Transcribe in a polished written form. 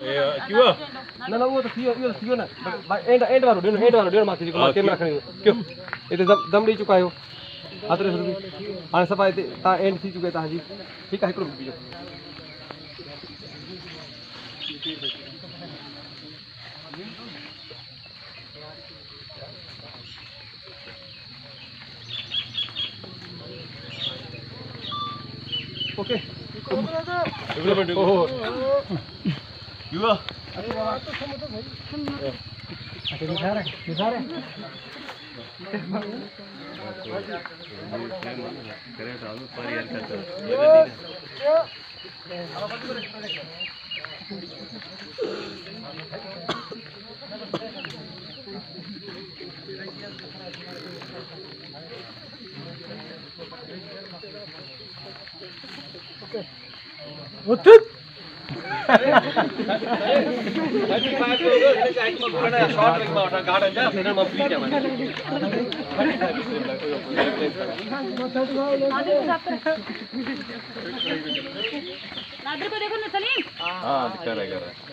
क्यों ना वो तो थियो ना एंड वालो माथि को कैमरा खणी क्यों इते दम ॾेई चुका आहियो हातरे सुबी हाणे सफ़ा हिते तव्हां एंड थी चुके तव्हांजी ठीकु आहे हिकिड़ो बीजो ओके क्यों नादिर को देखो ना सलीम। हाँ कर रहा है